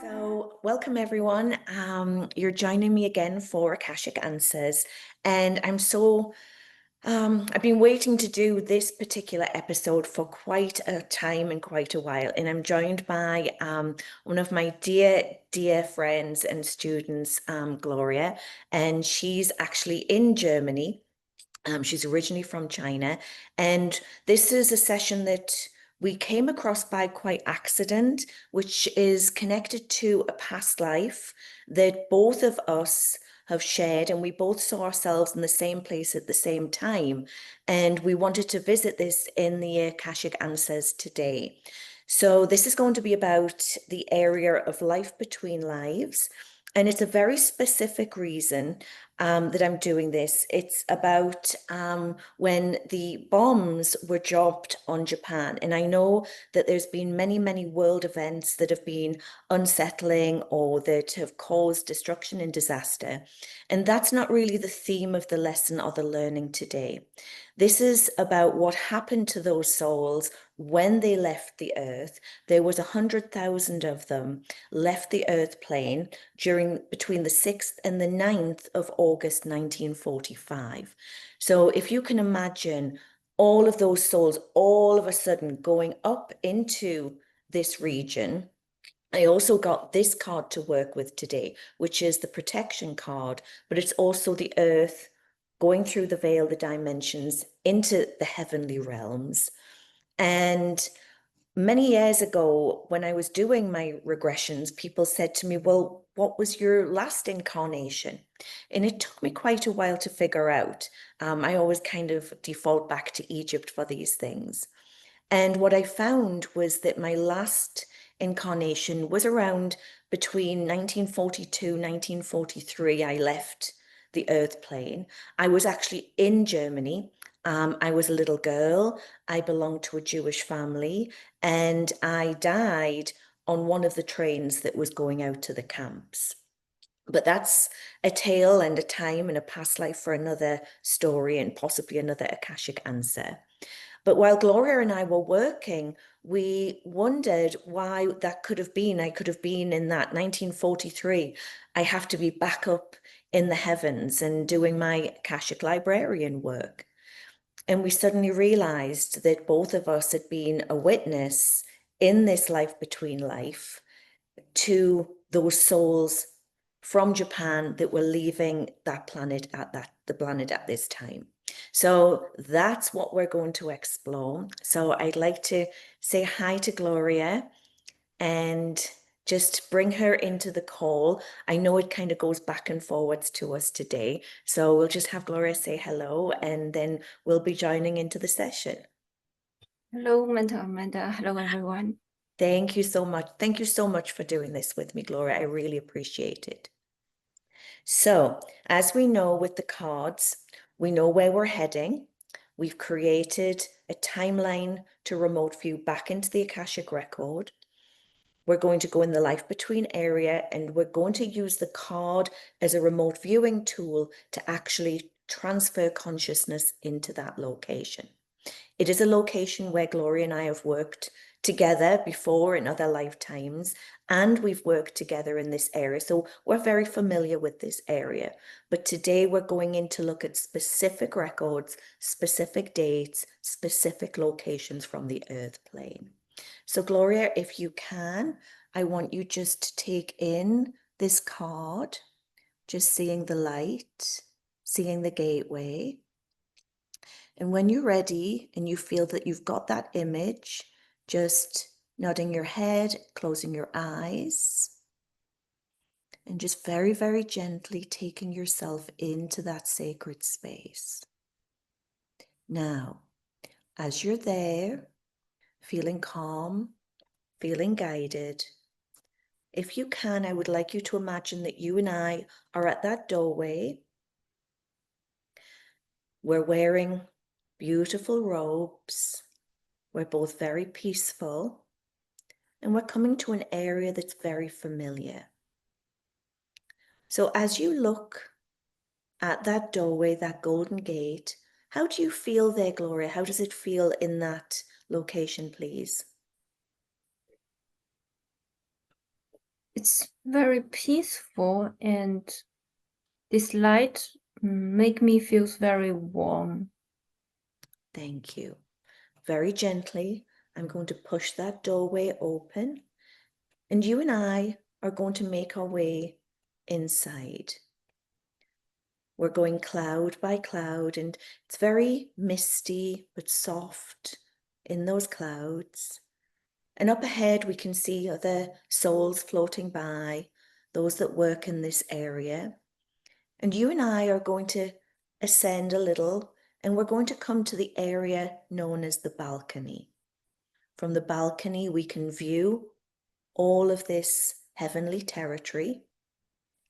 So, welcome everyone. You're joining me again for Akashic Answers, and I've been waiting to do this particular episode for quite a time and quite a while, and I'm joined by one of my dear friends and students, Gloria, and she's actually in Germany. She's originally from China, and this is a session that we came across by quite accident, which is connected to a past life that both of us have shared, and we both saw ourselves in the same place at the same time. And we wanted to visit this in the Akashic Answers today. So this is going to be about the area of life between lives. And it's a very specific reason that I'm doing this. It's about when the bombs were dropped on Japan. And I know that there's been many world events that have been unsettling or that have caused destruction and disaster. And that's not really the theme of the lesson or the learning today. This is about what happened to those souls when they left the earth. There was 100,000 of them left the earth plane between the 6th and the 9th of August 1945. So if you can imagine all of those souls all of a sudden going up into this region. I also got this card to work with today, which is the protection card, but it's also the earth going through the veil, the dimensions, into the heavenly realms. And many years ago, when I was doing my regressions, people said to me, well, what was your last incarnation? And it took me quite a while to figure out. I always kind of default back to Egypt for these things. And what I found was that my last incarnation was around between 1942, 1943. I left the earth plane. I was actually in Germany. I was a little girl. I belonged to a Jewish family, and I died on one of the trains that was going out to the camps. But that's a tale and a time and a past life for another story and possibly another Akashic answer. But while Gloria and I were working, we wondered why that could have been. I could have been in that 1943. I have to be back up in the heavens and doing my Akashic librarian work. And we suddenly realized that both of us had been a witness in this life between life to those souls from Japan that were leaving that planet the planet at this time. So that's what we're going to explore. So I'd like to say hi to Gloria and just bring her into the call. I know it kind of goes back and forwards to us today. So we'll just have Gloria say hello, and then we'll be joining into the session. Hello, Amanda. Hello, everyone. Thank you so much. Thank you so much for doing this with me, Gloria. I really appreciate it. So, as we know with the cards, we know where we're heading. We've created a timeline to remote view back into the Akashic record. We're going to go in the life between area, and we're going to use the card as a remote viewing tool to actually transfer consciousness into that location. It is a location where Gloria and I have worked together before in other lifetimes, and we've worked together in this area. So we're very familiar with this area. But today we're going in to look at specific records, specific dates, specific locations from the earth plane. So Gloria, if you can, I want you just to take in this card, just seeing the light, seeing the gateway. And when you're ready and you feel that you've got that image, just nodding your head, closing your eyes, and just very gently taking yourself into that sacred space. Now, as you're there, feeling calm, feeling guided, if you can, I would like you to imagine that you and I are at that doorway. We're wearing beautiful robes. We're both very peaceful, and we're coming to an area that's very familiar. So as you look at that doorway, that golden gate, how do you feel there, Gloria? How does it feel in that location, please? It's very peaceful, and this light make me feel very warm. Thank you. Very gently, I'm going to push that doorway open, and you and I are going to make our way inside. We're going cloud by cloud, and it's very misty but soft in those clouds. And up ahead, we can see other souls floating by, those that work in this area. And you and I are going to ascend a little, and we're going to come to the area known as the balcony. From the balcony, we can view all of this heavenly territory,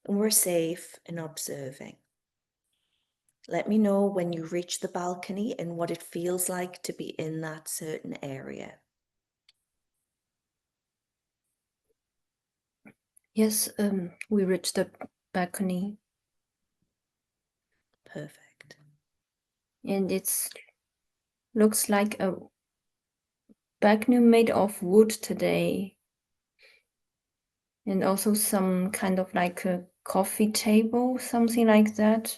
and we're safe and observing. Let me know when you reach the balcony and what it feels like to be in that certain area. Yes, we reached the balcony. Perfect. And it looks like a balcony made of wood today. And also some kind of like a coffee table, something like that.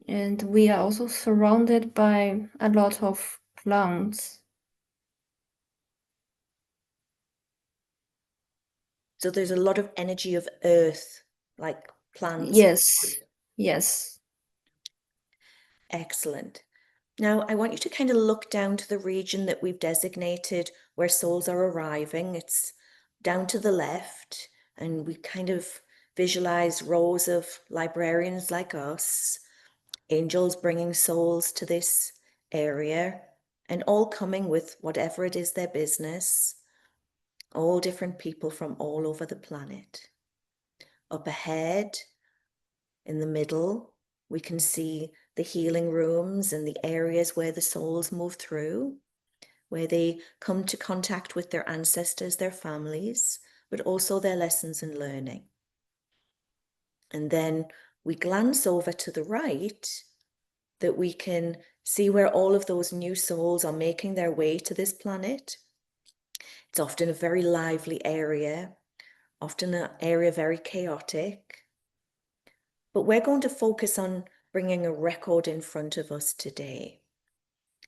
And we are also surrounded by a lot of plants. So there's a lot of energy of earth, like plants. Yes, yes. Excellent. Now, I want you to kind of look down to the region that we've designated where souls are arriving. It's down to the left, and we kind of visualize rows of librarians like us, angels bringing souls to this area, and all coming with whatever it is their business, all different people from all over the planet. Up ahead, in the middle, we can see the healing rooms and the areas where the souls move through, where they come to contact with their ancestors, their families, but also their lessons and learning. And then we glance over to the right, that we can see where all of those new souls are making their way to this planet. It's often a very lively area, often an area very chaotic. But we're going to focus on bringing a record in front of us today.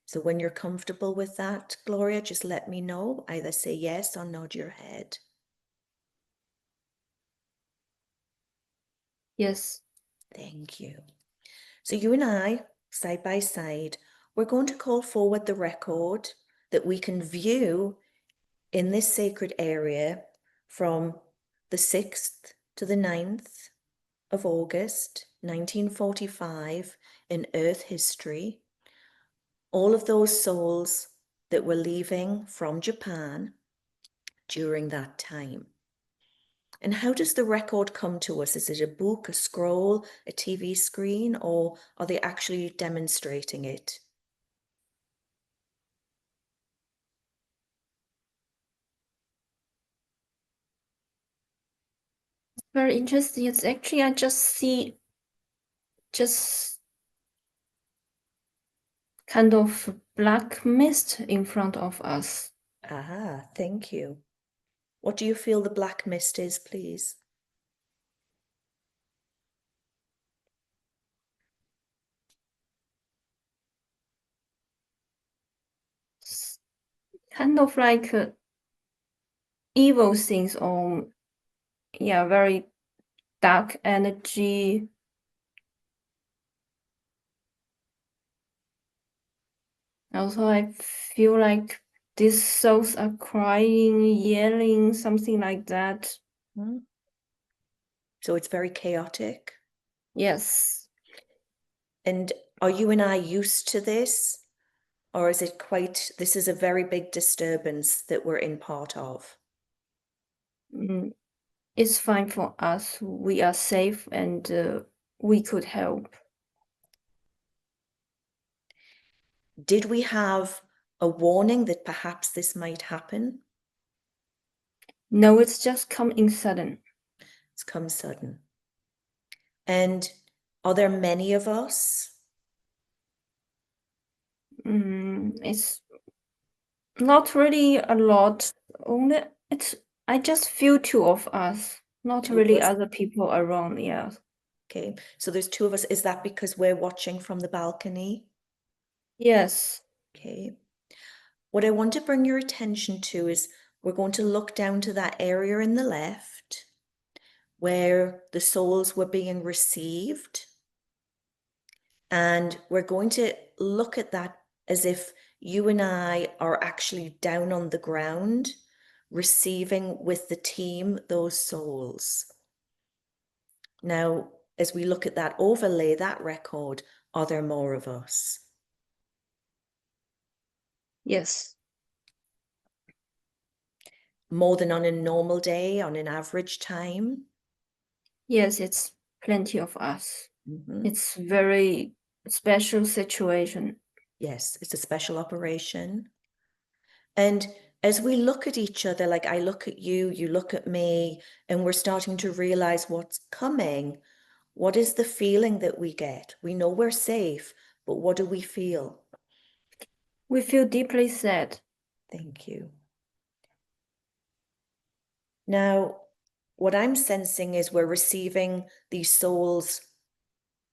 So when you're comfortable with that, Gloria, just let me know. Either say yes or nod your head. Yes. Thank you. So you and I, side by side, we're going to call forward the record that we can view in this sacred area from the 6th to the 9th of August, 1945, in Earth history. All of those souls that were leaving from Japan during that time. And how does the record come to us? Is it a book, a scroll, a TV screen, or are they actually demonstrating it? Very interesting. It's actually, I just see kind of black mist in front of us. Ah, thank you. What do you feel the black mist is, please? Kind of like evil things, or yeah, very dark energy. Also, I feel like these souls are crying, yelling, something like that. So it's very chaotic. Yes. And are you and I used to this? Or is it this is a very big disturbance that we're in part of? It's fine for us. We are safe, and we could help. Did we have a warning that perhaps this might happen? No, it's just coming sudden. It's come sudden. And are there many of us? It's Not really a lot. Only I just feel two of us, not Two of really us. other people around. Yeah. Okay, so there's two of us. Is that because we're watching from the balcony? Yes. Okay. What I want to bring your attention to is we're going to look down to that area in the left where the souls were being received. And we're going to look at that as if you and I are actually down on the ground receiving with the team those souls. Now, as we look at that overlay, that record, are there more of us? Yes. More than on a normal day, on an average time? Yes, it's plenty of us. Mhm. It's very special situation. Yes, it's a special operation. And as we look at each other, like I look at you, you look at me, and we're starting to realize what's coming, what is the feeling that we get? We know we're safe, but what do we feel? We feel deeply sad. Thank you. Now, what I'm sensing is we're receiving these souls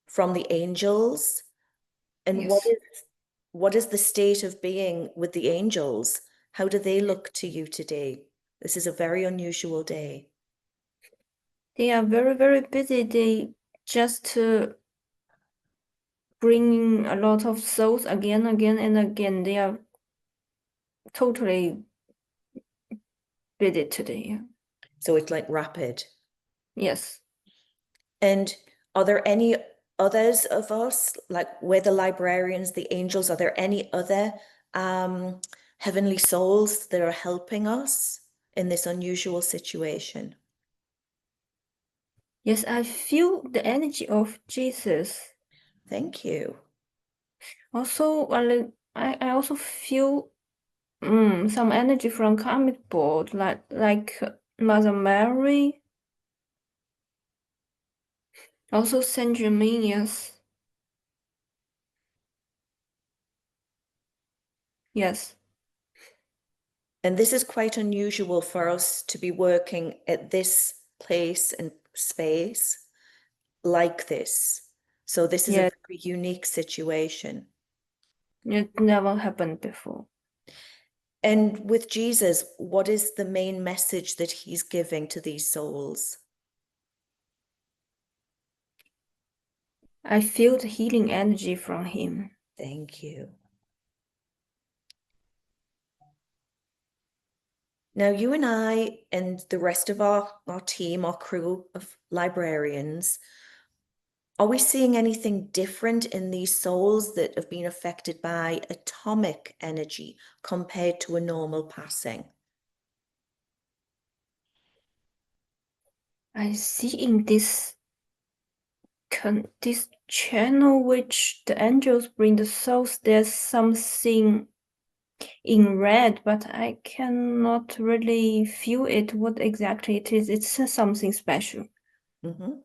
from the angels. And Yes. what is the state of being with the angels? How do they look to you today? This is a very unusual day. They are very, very busy. They just bring a lot of souls again, again, and again. They are totally busy today. So it's like rapid. Yes. And are there any others of us, like we're the librarians, the angels, are there any other heavenly souls that are helping us in this unusual situation? Yes, I feel the energy of Jesus. Thank you. Also, I also feel some energy from karmic board, like Mother Mary, also Saint Germain. Yes, yes, And this is quite unusual for us to be working at this place and space like this. So this is a yes. very unique situation. It never happened before. And with Jesus, what is the main message that he's giving to these souls? I feel the healing energy from him. Thank you. Now, you and I and the rest of our team, our crew of librarians, are we seeing anything different in these souls that have been affected by atomic energy compared to a normal passing? I see in this channel which the angels bring the souls. There's something in red, but I cannot really feel it. What exactly it is? It's something special. Mhm.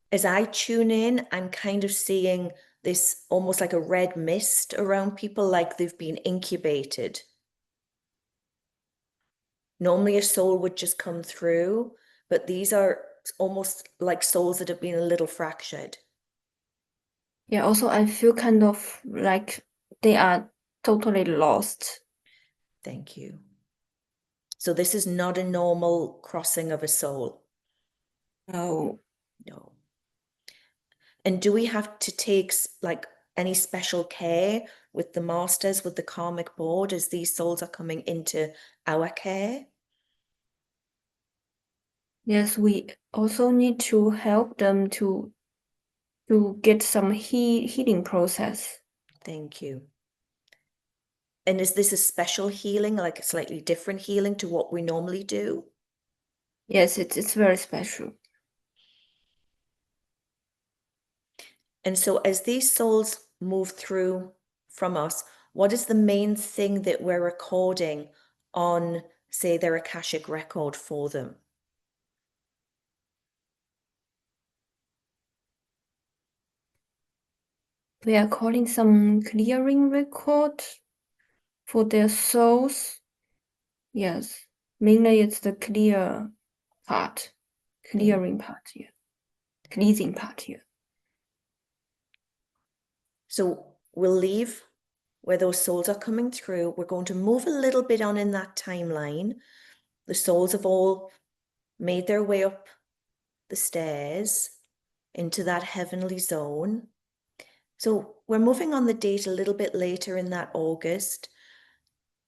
As I tune in, I'm kind of seeing this almost like a red mist around people, like they've been incubated. Normally, a soul would just come through, but these are almost like souls that have been a little fractured. Yeah, also I feel kind of like they are totally lost. Thank you. So, this is not a normal crossing of a soul. Oh, No. And do we have to take like any special care with the masters, with the karmic board, as these souls are coming into our care? yes, we also need to help them to get some healing process. Thank you. And is this a special healing, like a slightly different healing to what we normally do? Yes, it's very special. And so, as these souls move through from us, what is the main thing that we're recording on, say, their Akashic record for them? We are calling some clearing record for their souls. Yes, mainly it's the clear part, clearing part here, cleansing part here. So we'll leave where those souls are coming through. We're going to move a little bit on in that timeline. The souls have all made their way up the stairs into that heavenly zone. So we're moving on the date a little bit later in that August.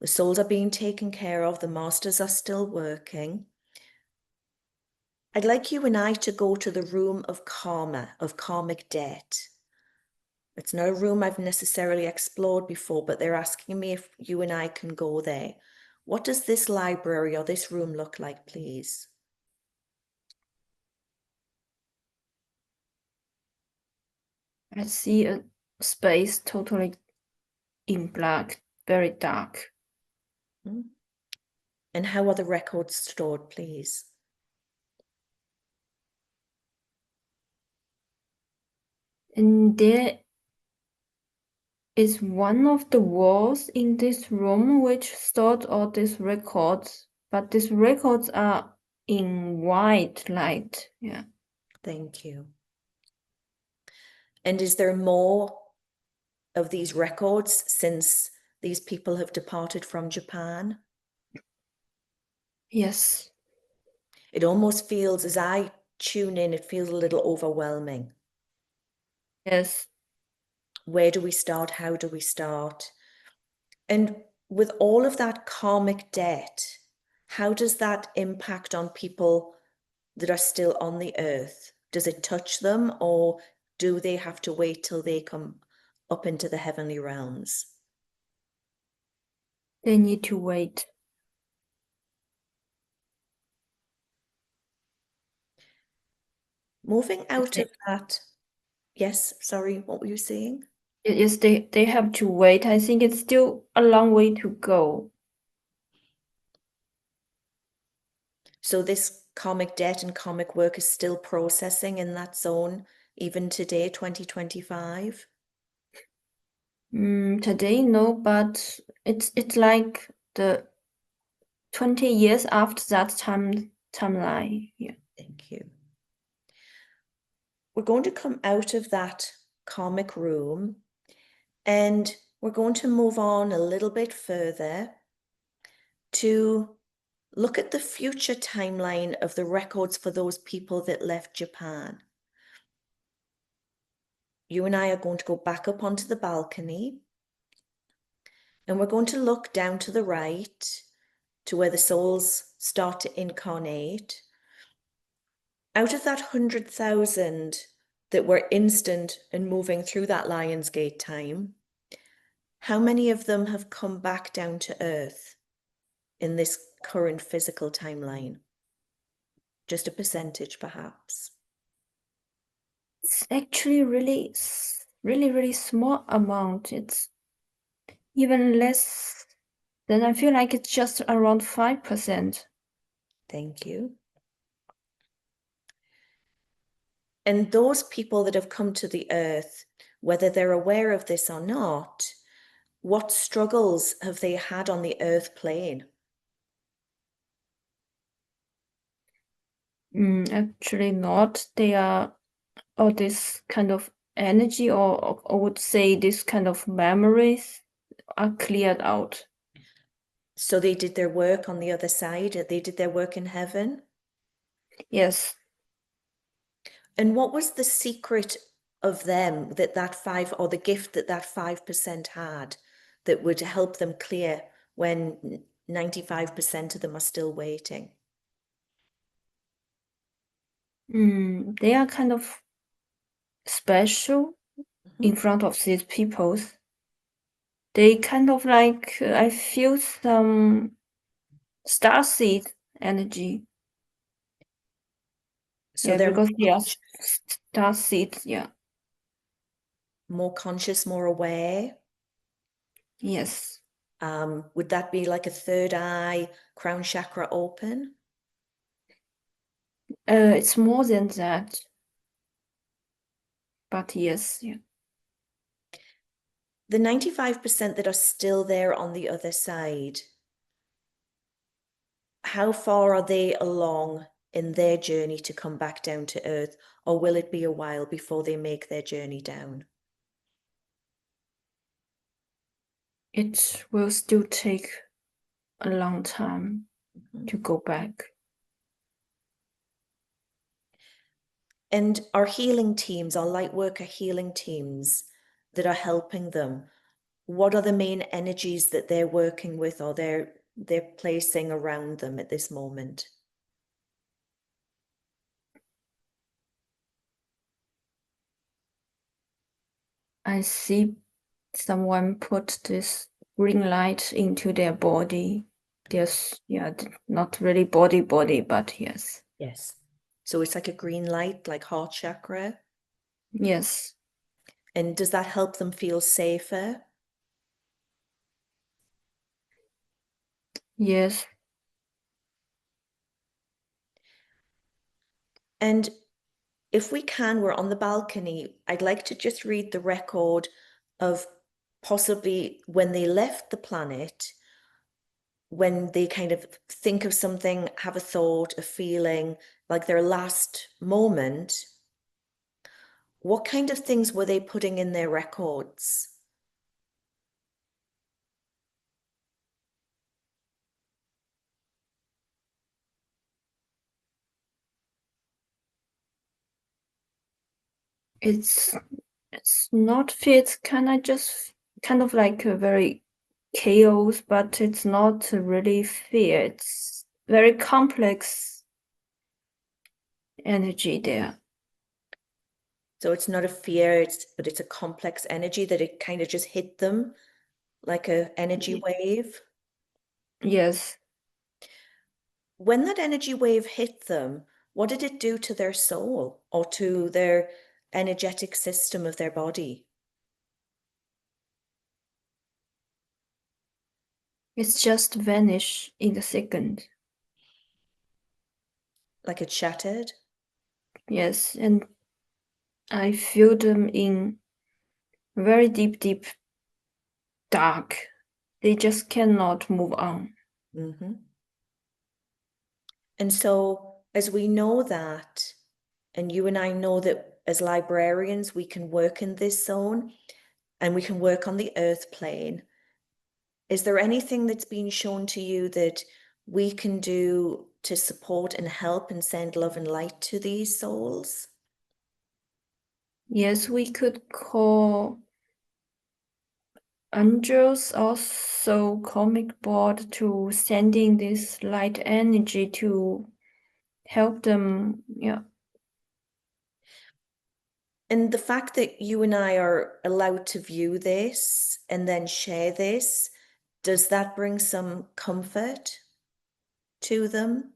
The souls are being taken care of. The masters are still working. I'd like you and I to go to the room of karma, of karmic debt. It's not a room I've necessarily explored before, but they're asking me if you and I can go there. What does this library or this room look like, please? I see a space totally in black, very dark. And how are the records stored, please? And there is one of the walls in this room which stored all these records, but these records are in white light. Yeah. Thank you. And is there more of these records since these people have departed from Japan? Yes. It almost feels, as I tune in, it feels a little overwhelming. Yes. Where do we start? How do we start? And with all of that karmic debt, how does that impact on people that are still on the earth? Does it touch them, or do they have to wait till they come up into the heavenly realms? They need to wait. Moving out of that, yes, sorry, what were you saying? Yes, they have to wait. I think it's still a long way to go. So this karmic debt and karmic work is still processing in that zone, even today, 2025? Today, no, but it's like the 20 years after that timeline. Yeah. Thank you. We're going to come out of that karmic room and we're going to move on a little bit further to look at the future timeline of the records for those people that left Japan. You and I are going to go back up onto the balcony and we're going to look down to the right to where the souls start to incarnate. Out of that 100,000 that were instant and moving through that Lionsgate time, how many of them have come back down to earth in this current physical timeline? Just a percentage, perhaps. It's actually really small amount. It's even less than I feel like it's just around 5%. Thank you. And those people that have come to the earth, whether they're aware of this or not, what struggles have they had on the earth plane? Actually not. They are all this kind of energy or I would say this kind of memories are cleared out. So they did their work on the other side, they did their work in heaven. Yes. And what was the secret of them that 5, or the gift that 5% had that would help them clear when 95% of them are still waiting? They are kind of special in front of these people. They kind of like, I feel some starseed energy. So Yeah, they're because they are starseed. Yeah. more conscious, more aware. Yes. Would that be like a third eye, crown chakra open? It's more than that. But yes, yeah. The 95% that are still there on the other side, how far are they along in their journey to come back down to earth, or will it be a while before they make their journey down? It will still take a long time to go back. And our healing teams, our light worker healing teams that are helping them, what are the main energies that they're working with or they're placing around them at this moment? I see someone put this green light into their body. Yes, yeah, not really body, but yes. Yes. So it's like a green light, like heart chakra. Yes. And does that help them feel safer? Yes. And if we can, we're on the balcony. I'd like to just read the record of possibly when they left the planet, when they kind of think of something, have a thought, a feeling, like their last moment. What kind of things were they putting in their records? It's not fear, it's kind of like a very chaos, but it's not really fear. It's very complex energy there. So it's not a fear, but it's a complex energy that it kind of just hit them like a energy wave. Yes. When that energy wave hit them, what did it do to their soul or to their energetic system of their body? It's just vanish in a second. Like it shattered? Yes, and I feel them in very deep dark. They just cannot move on. Mm-hmm. And so, as we know that, and you and I know that as librarians, we can work in this zone and we can work on the earth plane. Is there anything that's been shown to you that we can do to support and help and send love and light to these souls? Yes, we could call angels, also karmic board, to sending this light energy to help them. Yeah. And the fact that you and I are allowed to view this and then share this, does that bring some comfort to them?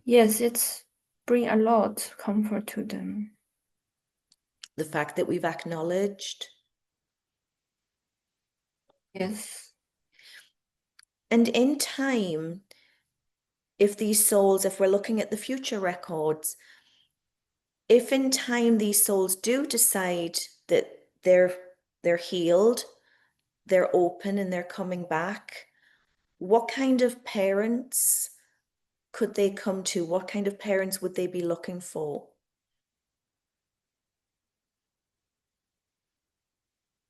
Yes, it's bring a lot comfort to them. The fact that we've acknowledged. Yes. And in time, if these souls, if we're looking at the future records, if in time these souls do decide that they're healed, they're open and they're coming back, what kind of parents could they come to? What kind of parents would they be looking for?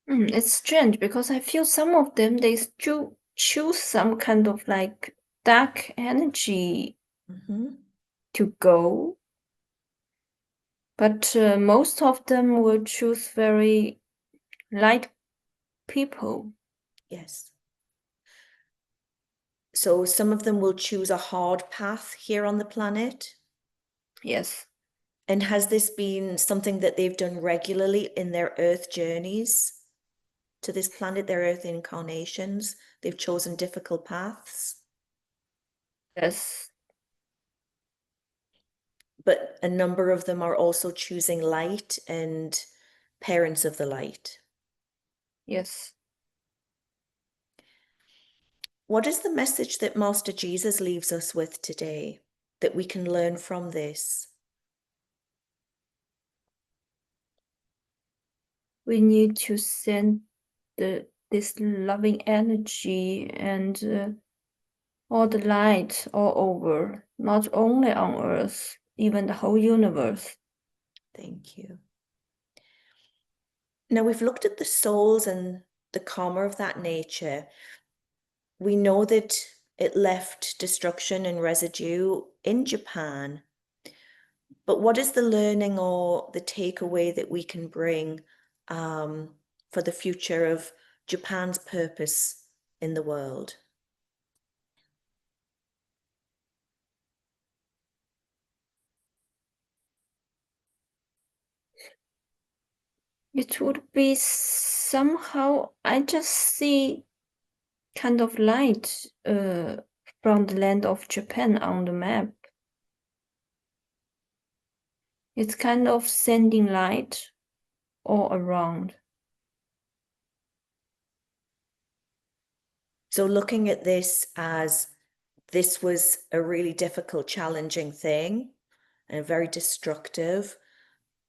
It's strange because I feel some of them they still choose some kind of like dark energy Mm-hmm. to go, but most of them will choose very light people. Yes. So some of them will choose a hard path here on the planet. Yes. And has this been something that they've done regularly in their earth journeys to this planet, their earth incarnations? They've chosen difficult paths, Yes. but a number of them are also choosing light and parents of the light. Yes. What is the message that Master Jesus leaves us with today that we can learn from this? We need to send this loving energy and all the light all over, not only on Earth, even the whole universe. Thank you. Now we've looked at the souls and the karma of that nature. We know that it left destruction and residue in Japan. But what is the learning or the takeaway that we can bring for the future of Japan's purpose in the world? It would be somehow, I just see kind of light from the land of Japan on the map. It's kind of sending light all around. So looking at this as this was a really difficult, challenging thing and very destructive,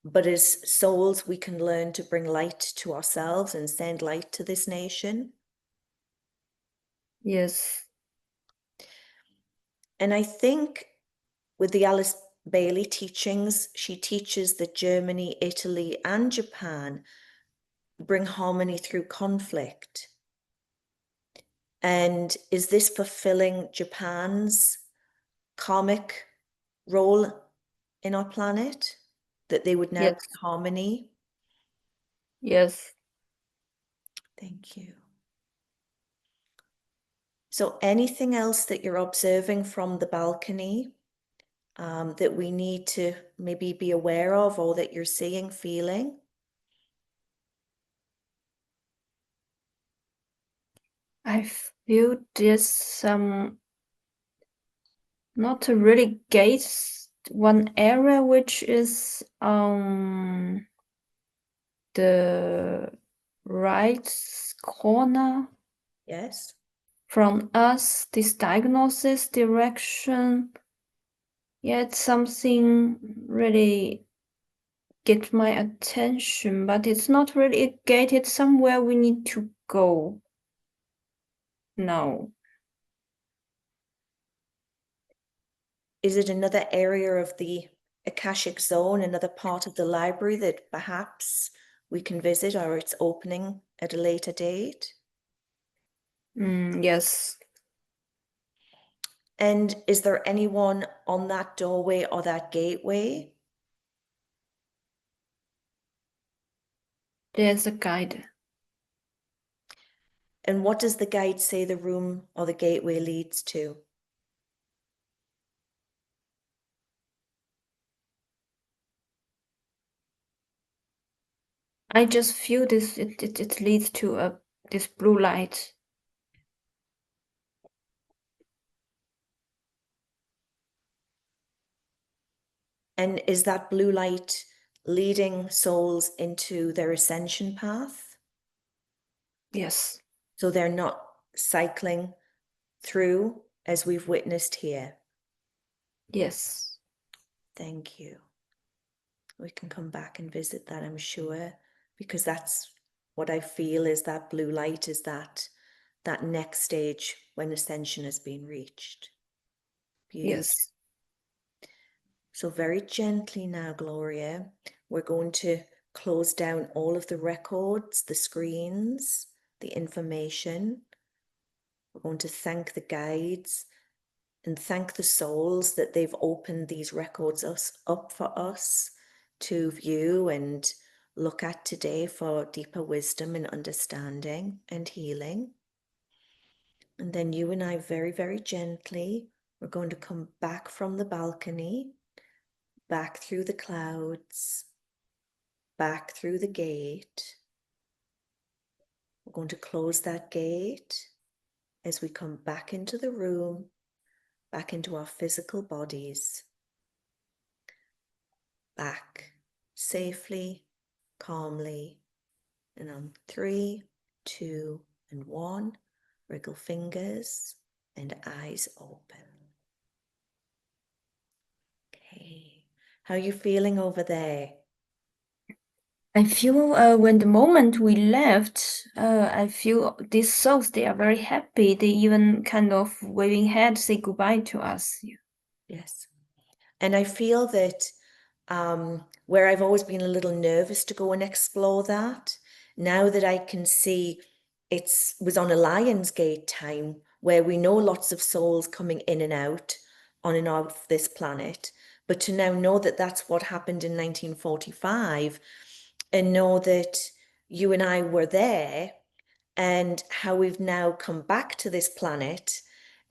but as souls, we can learn to bring light to ourselves and send light to this nation. Yes. And I think with the Alice Bailey teachings, she teaches that Germany, Italy, and Japan bring harmony through conflict. And is this fulfilling Japan's karmic role in our planet? That they would now Yes. bring harmony? Yes. Thank you. So anything else that you're observing from the balcony that we need to maybe be aware of, or that you're seeing, feeling? I feel there's some, not a really gate, one area which is on the right corner Yes. from us, this diagnosis direction. Yeah, it's something really get my attention, but it's not really a gate, it's somewhere we need to go. No. Is it another area of the Akashic zone, another part of the library that perhaps we can visit, or it's opening at a later date? Yes. And is there anyone on that doorway or that gateway? There's a guide. And what does the guide say the room or the gateway leads to? I just feel this, it leads to this blue light. And is that blue light leading souls into their ascension path? Yes. So they're not cycling through as we've witnessed here. Yes. Thank you. We can come back and visit that, I'm sure, because that's what I feel is that blue light is that next stage when ascension has been reached. Beautiful. Yes. So very gently now, Gloria, we're going to close down all of the records, the screens, the information. We're going to thank the guides and thank the souls that they've opened these records up for us to view and look at today for deeper wisdom and understanding and healing. And then you and I very, very gently, we're going to come back from the balcony, back through the clouds, back through the gate. We're going to close that gate as we come back into the room, back into our physical bodies, back safely, calmly, and on 3, 2, and 1, wriggle fingers and eyes open. Okay, how are you feeling over there? I feel when the moment we left, I feel these souls, they are very happy. They even kind of waving head, say goodbye to us. Yes. And I feel that where I've always been a little nervous to go and explore that, now that I can see it was on a Lionsgate time where we know lots of souls coming in and out on and off this planet, but to now know that that's what happened in 1945 and know that you and I were there and how we've now come back to this planet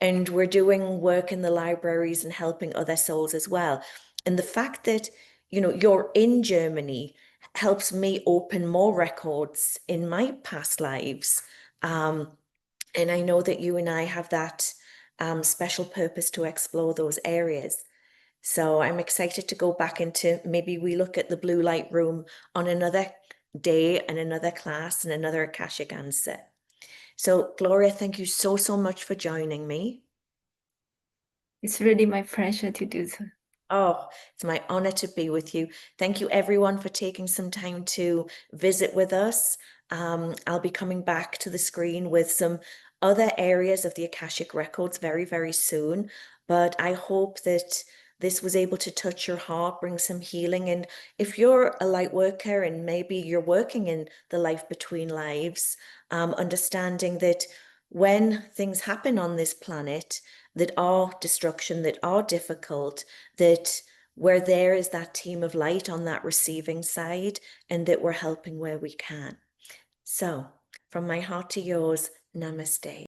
and we're doing work in the libraries and helping other souls as well. And the fact that, you're in Germany helps me open more records in my past lives. And I know that you and I have that special purpose to explore those areas. So I'm excited to go back into, maybe we look at the blue light room on another day and another class and another Akashic answer. So, Gloria, thank you so, so much for joining me. It's really my pleasure to do so. Oh, it's my honor to be with you. Thank you, everyone, for taking some time to visit with us. I'll be coming back to the screen with some other areas of the Akashic Records very, very soon. But I hope that this was able to touch your heart, bring some healing. And if you're a light worker and maybe you're working in the life between lives, understanding that when things happen on this planet that are destruction, that are difficult, that we're there as that team of light on that receiving side, and that we're helping where we can. So, from my heart to yours, namaste.